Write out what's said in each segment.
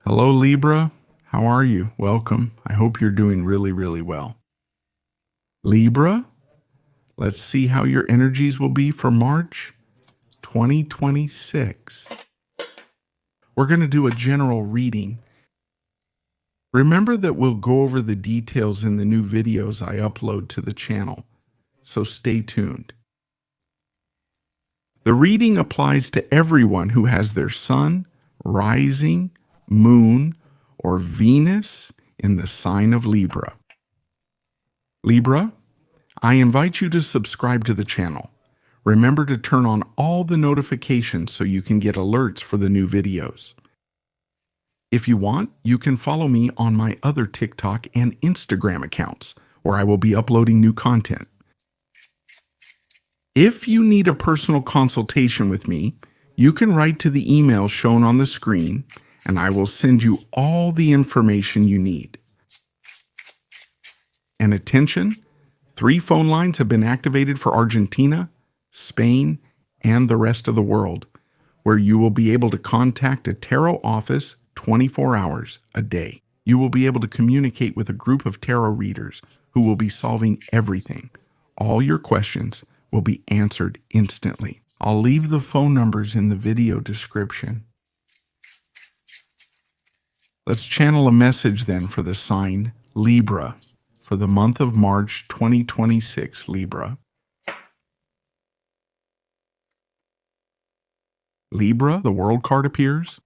Hello, Libra. How are you? Welcome. I hope you're doing really, really well. Libra, let's see how your energies will be for March 2026. We're going to do a general reading. Remember that we'll go over the details in the new videos I upload to the channel, so stay tuned. The reading applies to everyone who has their sun, rising, moon, or Venus in the sign of Libra. Libra, I invite you to subscribe to the channel. Remember to turn on all the notifications so you can get alerts for the new videos. If you want, you can follow me on my other TikTok and Instagram accounts, where I will be uploading new content. If you need a personal consultation with me, you can write to the email shown on the screen, and I will send you all the information you need. And attention, 3 phone lines have been activated for Argentina, Spain, and the rest of the world, where you will be able to contact a tarot office 24 hours a day. You will be able to communicate with a group of tarot readers who will be solving everything. All your questions will be answered instantly. I'll leave the phone numbers in the video description. Let's channel a message then for the sign Libra for the month of March 2026, Libra. Libra, the World card appears.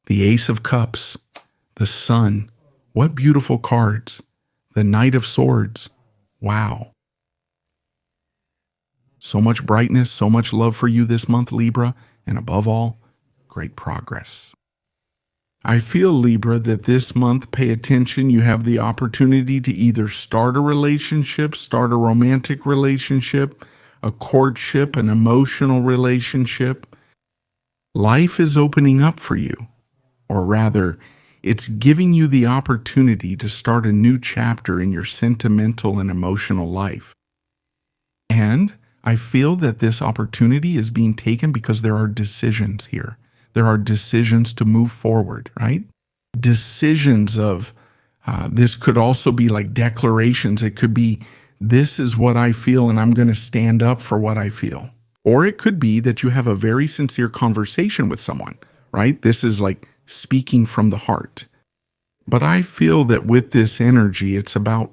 The Ace of Cups, the Sun. What beautiful cards. The Knight of Swords. Wow. So much brightness, so much love for you this month, Libra, and above all, great progress. I feel, Libra, that this month, pay attention, you have the opportunity to either start a relationship, start a romantic relationship, a courtship, an emotional relationship. Life is opening up for you, or rather, it's giving you the opportunity to start a new chapter in your sentimental and emotional life. And I feel that this opportunity is being taken because there are decisions here. There are decisions to move forward, right? Decisions of, this could also be like declarations. It could be, this is what I feel and I'm going to stand up for what I feel. Or it could be that you have a very sincere conversation with someone, right? This is like speaking from the heart. But I feel that with this energy, it's about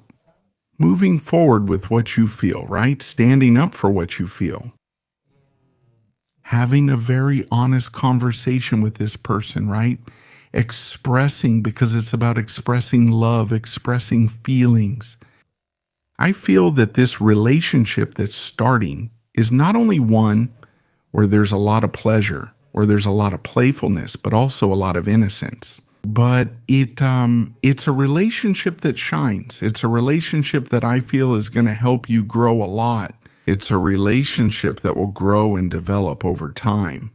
moving forward with what you feel, right? Standing up for what you feel. Having a very honest conversation with this person, right? Expressing, because it's about expressing love, expressing feelings. I feel that this relationship that's starting is not only one where there's a lot of pleasure, where there's a lot of playfulness, but also a lot of innocence. But it's a relationship that shines. It's a relationship that I feel is going to help you grow a lot. It's a relationship that will grow and develop over time.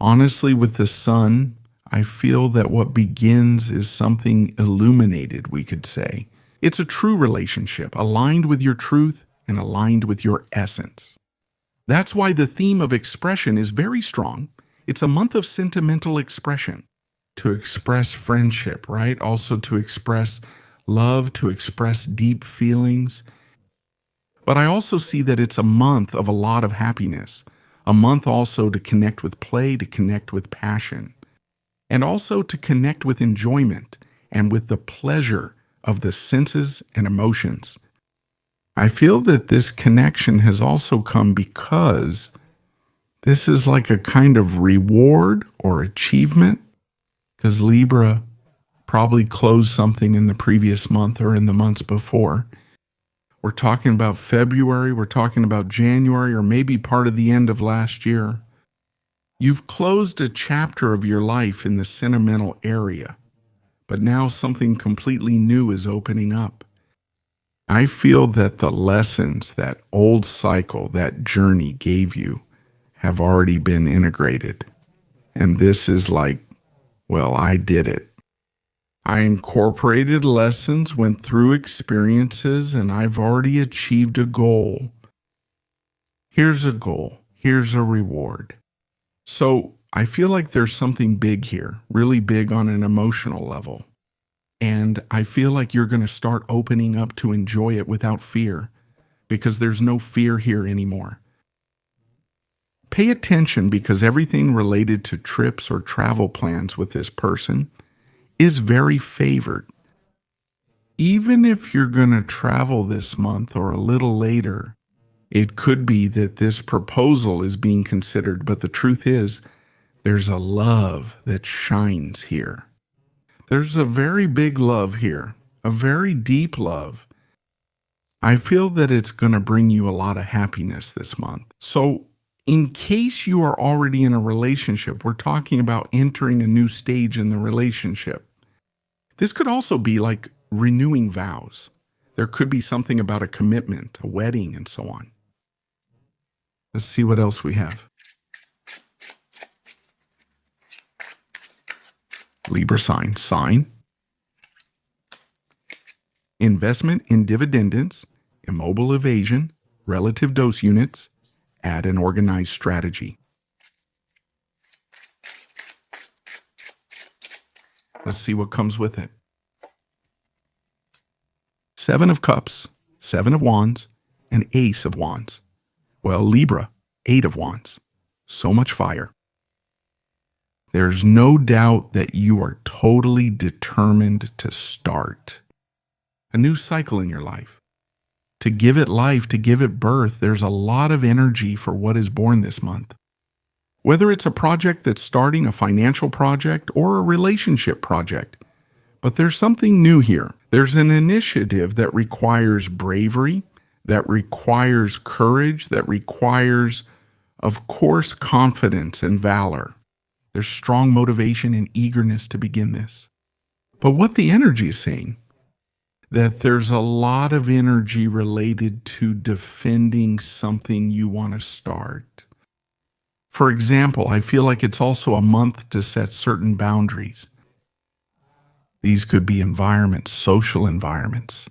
Honestly, with the Sun, I feel that what begins is something illuminated, we could say. It's a true relationship, aligned with your truth and aligned with your essence. That's why the theme of expression is very strong. It's a month of sentimental expression. To express friendship, right? Also to express love, to express deep feelings. But I also see that it's a month of a lot of happiness, a month also to connect with play, to connect with passion, and also to connect with enjoyment and with the pleasure of the senses and emotions. I feel that this connection has also come because this is like a kind of reward or achievement, because Libra probably closed something in the previous month or in the months before. We're talking about February, we're talking about January, or maybe part of the end of last year. You've closed a chapter of your life in the sentimental area, but now something completely new is opening up. I feel that the lessons that old cycle, that journey gave you, have already been integrated. And this is like, well, I did it. I incorporated lessons, went through experiences, and I've already achieved a goal. Here's a goal. Here's a reward. So I feel like there's something big here, really big on an emotional level. And I feel like you're going to start opening up to enjoy it without fear, because there's no fear here anymore. Pay attention, because everything related to trips or travel plans with this person is very favored. Even if you're going to travel this month or a little later, it could be that this proposal is being considered, but the truth is, there's a love that shines here. There's a very big love here, a very deep love. I feel that it's going to bring you a lot of happiness this month. So, in case you are already in a relationship, we're talking about entering a new stage in the relationship. This could also be like renewing vows. There could be something about a commitment, a wedding, and so on. Let's see what else we have. Libra sign. Investment in dividends, immobile evasion, relative dose units, add an organized strategy. Let's see what comes with it. 7 of Cups, 7 of Wands, and Ace of Wands. Well, Libra, 8 of Wands. So much fire. There's no doubt that you are totally determined to start a new cycle in your life. To give it life, to give it birth, there's a lot of energy for what is born this month. Whether it's a project that's starting, a financial project, or a relationship project. But there's something new here. There's an initiative that requires bravery, that requires courage, that requires, of course, confidence and valor. There's strong motivation and eagerness to begin this. But what the energy is saying, that there's a lot of energy related to defending something you want to start. For example, I feel like it's also a month to set certain boundaries. These could be environments, social environments.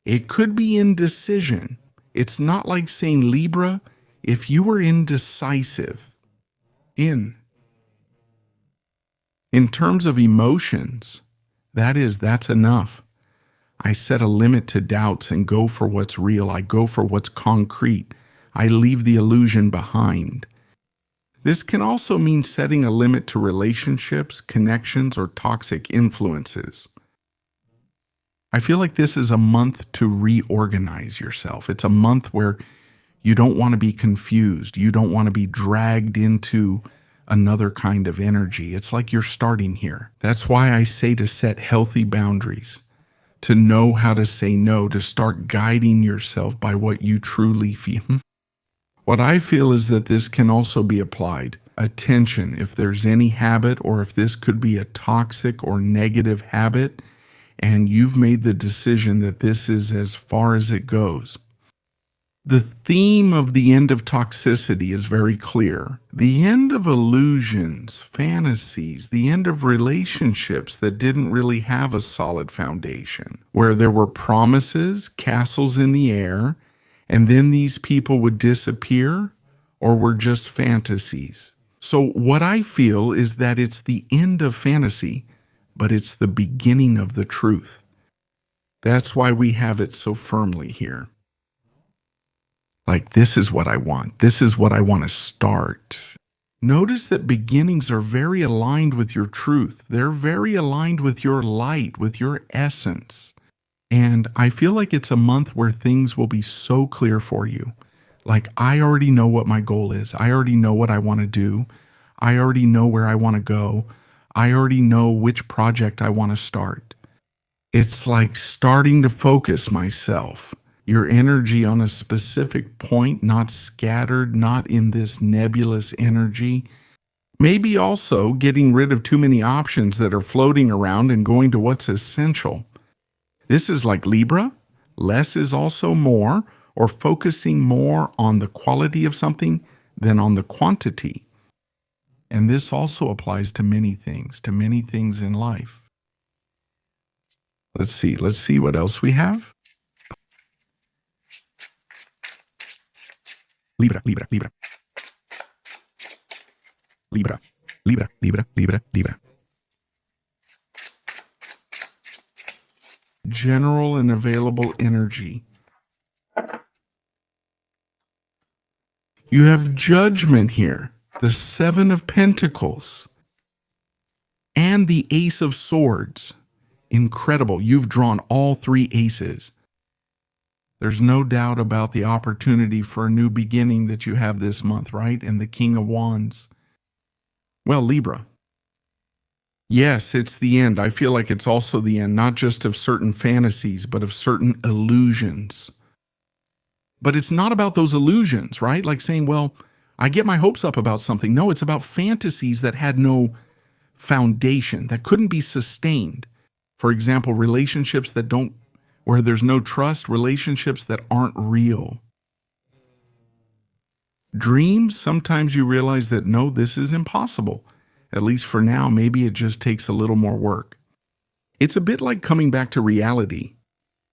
It could be indecision. It's not like saying, Libra, if you were indecisive in terms of emotions, that's enough. I set a limit to doubts and go for what's real. I go for what's concrete. I leave the illusion behind. This can also mean setting a limit to relationships, connections, or toxic influences. I feel like this is a month to reorganize yourself. It's a month where you don't want to be confused. You don't want to be dragged into another kind of energy. It's like you're starting here. That's why I say to set healthy boundaries, to know how to say no, to start guiding yourself by what you truly feel. What I feel is that this can also be applied. Attention, if there's any habit, or if this could be a toxic or negative habit, and you've made the decision that this is as far as it goes. The theme of the end of toxicity is very clear. The end of illusions, fantasies, the end of relationships that didn't really have a solid foundation, where there were promises, castles in the air, and then these people would disappear or were just fantasies. So what I feel is that it's the end of fantasy, but it's the beginning of the truth. That's why we have it so firmly here. Like, this is what I want. This is what I want to start. Notice that beginnings are very aligned with your truth. They're very aligned with your light, with your essence. And I feel like it's a month where things will be so clear for you. Like, I already know what my goal is. I already know what I want to do. I already know where I want to go. I already know which project I want to start. It's like starting to focus myself, your energy on a specific point, not scattered, not in this nebulous energy. Maybe also getting rid of too many options that are floating around and going to what's essential. This is like Libra, less is also more, or focusing more on the quality of something than on the quantity. And this also applies to many things in life. Let's see what else we have. Libra. Libra, Libra, Libra, Libra, Libra. General and available energy. You have Judgment here, the Seven of Pentacles, and the Ace of Swords. Incredible. You've drawn all three aces. There's no doubt about the opportunity for a new beginning that you have this month, right? And the King of Wands. Well, Libra. Yes, it's the end. I feel like it's also the end, not just of certain fantasies, but of certain illusions. But it's not about those illusions, right? Like saying, well, I get my hopes up about something. No, it's about fantasies that had no foundation, that couldn't be sustained. For example, relationships that don't, where there's no trust, relationships that aren't real. Dreams, sometimes you realize that no, this is impossible. At least for now, maybe it just takes a little more work. It's a bit like coming back to reality.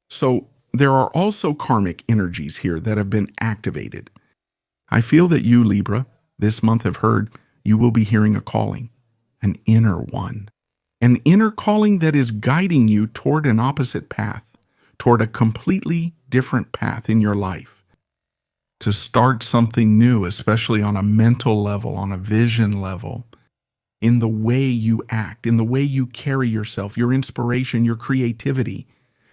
So there are also karmic energies here that have been activated. I feel that you, Libra, this month have heard you will be hearing a calling, an inner one. An inner calling that is guiding you toward an opposite path, toward a completely different path in your life. To start something new, especially on a mental level, on a vision level, in the way you act, in the way you carry yourself, your inspiration, your creativity,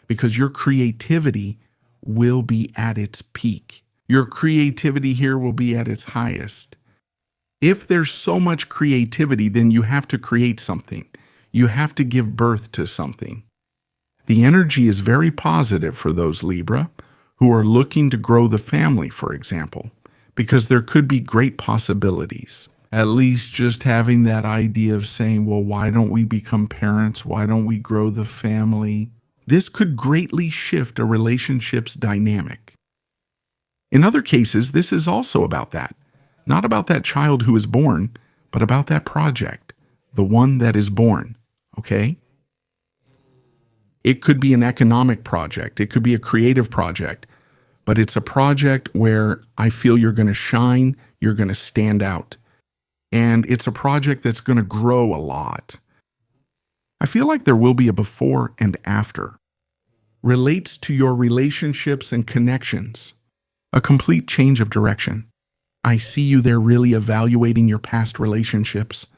because your creativity will be at its peak. Your creativity here will be at its highest. If there's so much creativity, then you have to create something. You have to give birth to something. The energy is very positive for those Libra who are looking to grow the family, for example, because there could be great possibilities. At least just having that idea of saying, well, why don't we become parents? Why don't we grow the family? This could greatly shift a relationship's dynamic. In other cases, this is also about that. Not about that child who is born, but about that project, the one that is born, okay? It could be an economic project. It could be a creative project, but it's a project where I feel you're going to shine, you're going to stand out. And it's a project that's going to grow a lot. I feel like there will be a before and after. Relates to your relationships and connections. A complete change of direction. I see you there really evaluating your past relationships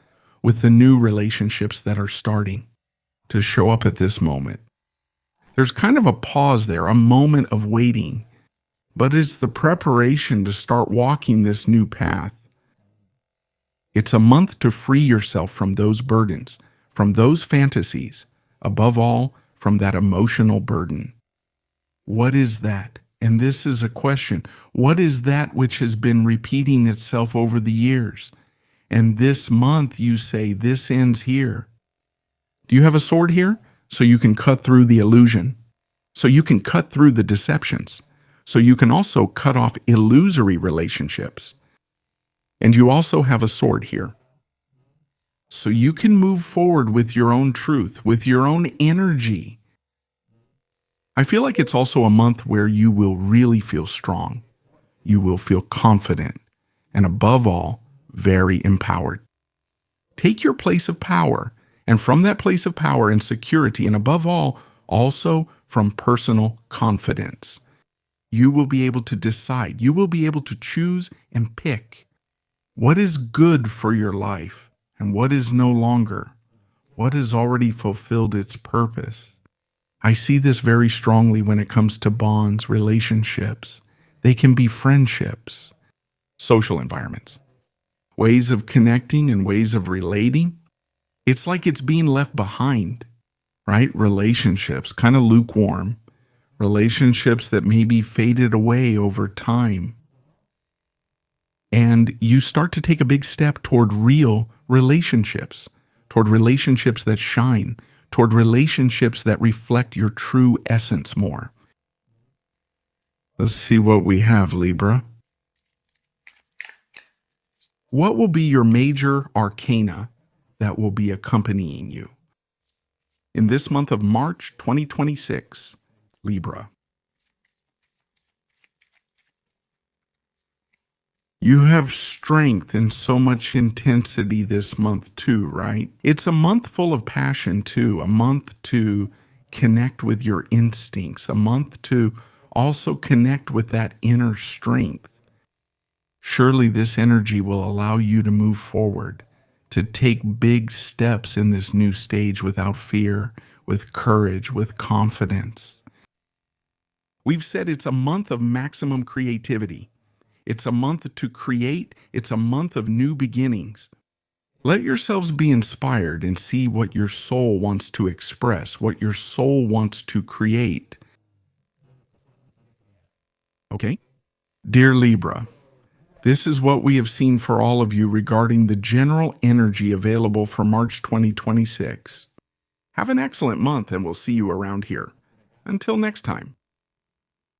with the new relationships that are starting to show up at this moment. There's kind of a pause there, a moment of waiting, but it's the preparation to start walking this new path. It's a month to free yourself from those burdens, from those fantasies, above all, from that emotional burden. What is that? And this is a question. What is that which has been repeating itself over the years? And this month you say, this ends here. Do you have a sword here? So you can cut through the illusion. So you can cut through the deceptions. So you can also cut off illusory relationships. And you also have a sword here. So you can move forward with your own truth, with your own energy. I feel like it's also a month where you will really feel strong. You will feel confident. And above all, very empowered. Take your place of power. And from that place of power and security, and above all, also from personal confidence, you will be able to decide. You will be able to choose and pick what is good for your life and what is no longer, what has already fulfilled its purpose. I see this very strongly when it comes to bonds, relationships. They can be friendships, social environments, ways of connecting and ways of relating. It's like it's being left behind, right? Relationships, kind of lukewarm, relationships that maybe faded away over time. And you start to take a big step toward real relationships, toward relationships that shine, toward relationships that reflect your true essence more. Let's see what we have, Libra. What will be your major arcana that will be accompanying you in this month of March 2026, Libra? You have strength and so much intensity this month too, right? It's a month full of passion too, a month to connect with your instincts, a month to also connect with that inner strength. Surely this energy will allow you to move forward, to take big steps in this new stage without fear, with courage, with confidence. We've said it's a month of maximum creativity. It's a month to create. It's a month of new beginnings. Let yourselves be inspired and see what your soul wants to express, what your soul wants to create. Okay? Dear Libra, this is what we have seen for all of you regarding the general energy available for March 2026. Have an excellent month and we'll see you around here. Until next time.